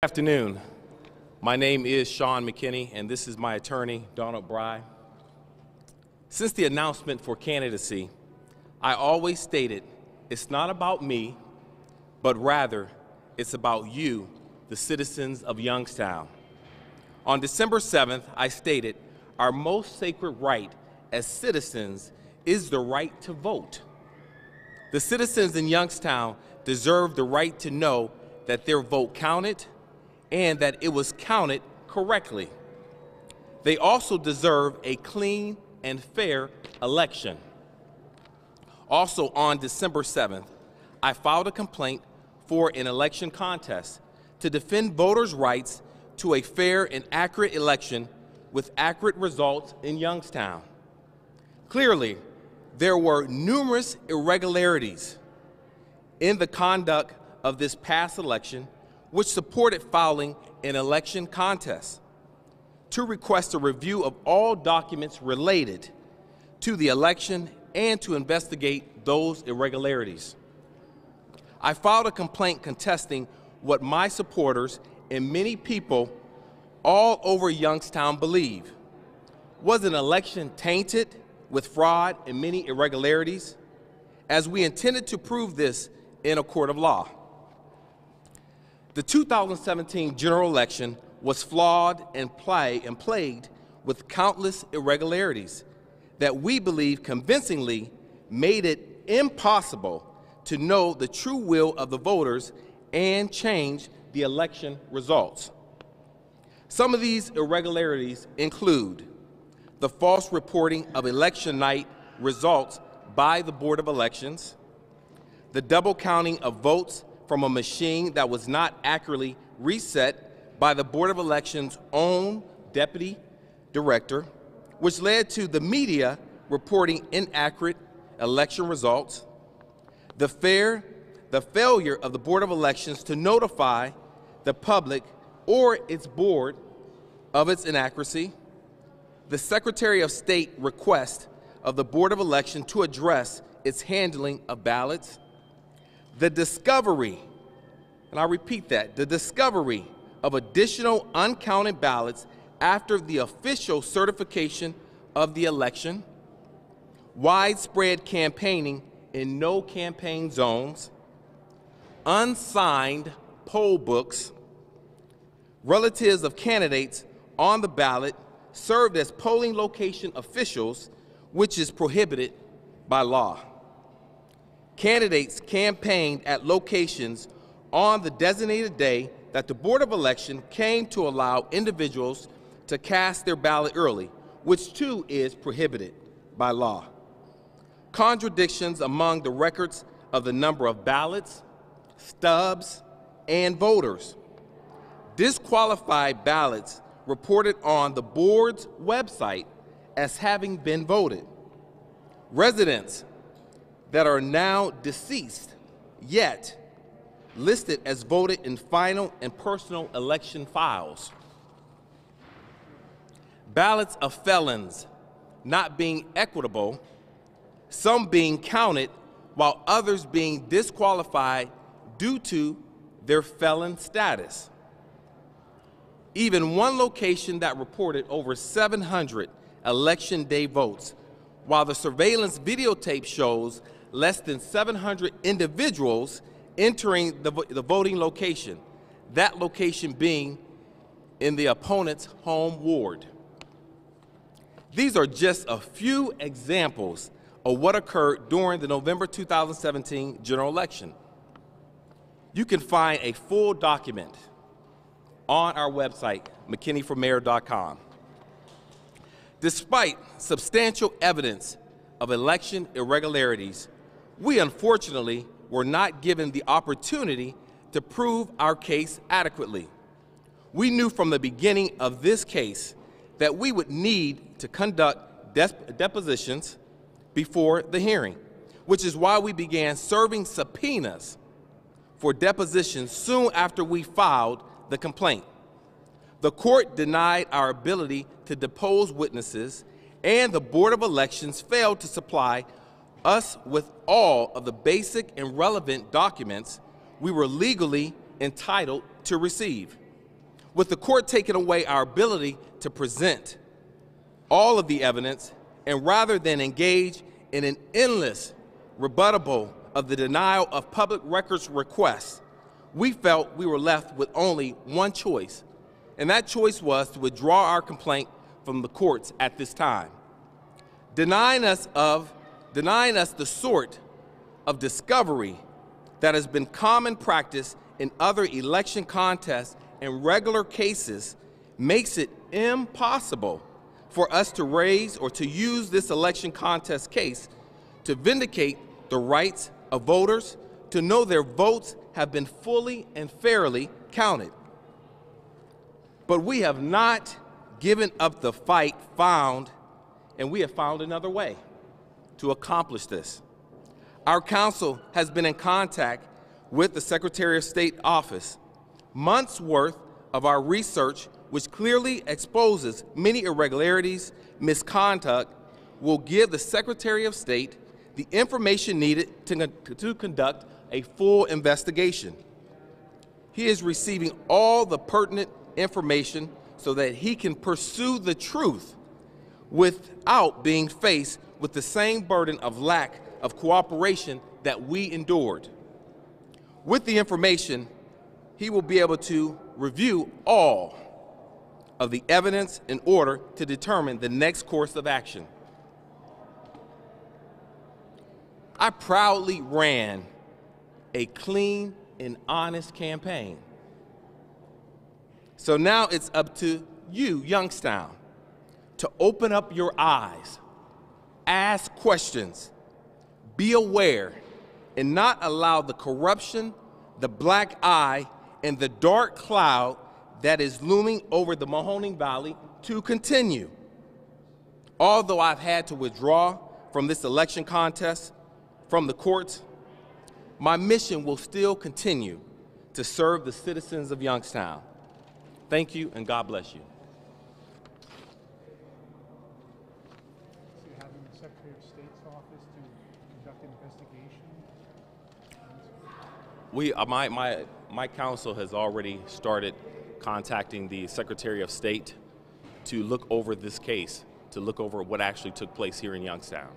Good afternoon. My name is Sean McKinney, and this is my attorney, Donald Bry. Since the announcement for candidacy, I always stated it's not about me, but rather it's about you, the citizens of Youngstown. On December 7th, I stated our most sacred right as citizens is the right to vote. The citizens in Youngstown deserve the right to know that their vote counted and that it was counted correctly. They also deserve a clean and fair election. Also on December 7th, I filed a complaint for an election contest to defend voters' rights to a fair and accurate election with accurate results in Youngstown. Clearly, there were numerous irregularities in the conduct of this past election, which supported filing an election contest to request a review of all documents related to the election and to investigate those irregularities. I filed a complaint contesting what my supporters and many people all over Youngstown believe was an election tainted with fraud and many irregularities, as we intended to prove this in a court of law. The 2017 general election was flawed and plagued with countless irregularities that we believe convincingly made it impossible to know the true will of the voters and change the election results. Some of these irregularities include the false reporting of election night results by the Board of Elections, the double counting of votes from a machine that was not accurately reset by the Board of Elections' own deputy director, which led to the media reporting inaccurate election results, the failure of the Board of Elections to notify the public or its board of its inaccuracy, the Secretary of State request of the Board of Election to address its handling of ballots, the discovery, and I repeat that, the discovery of additional uncounted ballots after the official certification of the election, widespread campaigning in no campaign zones, unsigned poll books, relatives of candidates on the ballot served as polling location officials, which is prohibited by law. Candidates campaigned at locations on the designated day that the Board of Election came to allow individuals to cast their ballot early, which too is prohibited by law. Contradictions among the records of the number of ballots, stubs, and voters. Disqualified ballots reported on the board's website as having been voted. Residents that are now deceased, yet listed as voted in final and personal election files. Ballots of felons not being equitable, some being counted while others being disqualified due to their felon status. Even one location that reported over 700 election day votes, while the surveillance videotape shows less than 700 individuals entering the voting location, that location being in the opponent's home ward. These are just a few examples of what occurred during the November 2017 general election. You can find a full document on our website, McKinneyformayor.com. Despite substantial evidence of election irregularities, we unfortunately were not given the opportunity to prove our case adequately. We knew from the beginning of this case that we would need to conduct depositions before the hearing, which is why we began serving subpoenas for depositions soon after we filed the complaint. The court denied our ability to depose witnesses, and the Board of Elections failed to supply us with all of the basic and relevant documents we were legally entitled to receive. with the court taking away our ability to present all of the evidence, and rather than engage in an endless rebuttable of the denial of public records requests, we felt we were left with only one choice, and that choice was to withdraw our complaint from the courts at this time, denying us the sort of discovery that has been common practice in other election contests and regular cases. Makes it impossible for us to raise or to use this election contest case to vindicate the rights of voters to know their votes have been fully and fairly counted. But we have not given up the fight and we have found another way to accomplish this. Our counsel has been in contact with the Secretary of State office. Months worth of our research, which clearly exposes many irregularities, misconduct, will give the Secretary of State the information needed to conduct a full investigation. He is receiving all the pertinent information so that he can pursue the truth without being faced with the same burden of lack of cooperation that we endured. With the information, he will be able to review all of the evidence in order to determine the next course of action. I proudly ran a clean and honest campaign. So now it's up to you, Youngstown, to open up your eyes, ask questions, be aware, and not allow the corruption, the black eye, and the dark cloud that is looming over the Mahoning Valley to continue. Although I've had to withdraw from this election contest, from the courts, my mission will still continue to serve the citizens of Youngstown. Thank you, and God bless you. So you're having the Secretary of State's office to conduct an investigation? My counsel has already started contacting the Secretary of State to look over this case, to look over what actually took place here in Youngstown.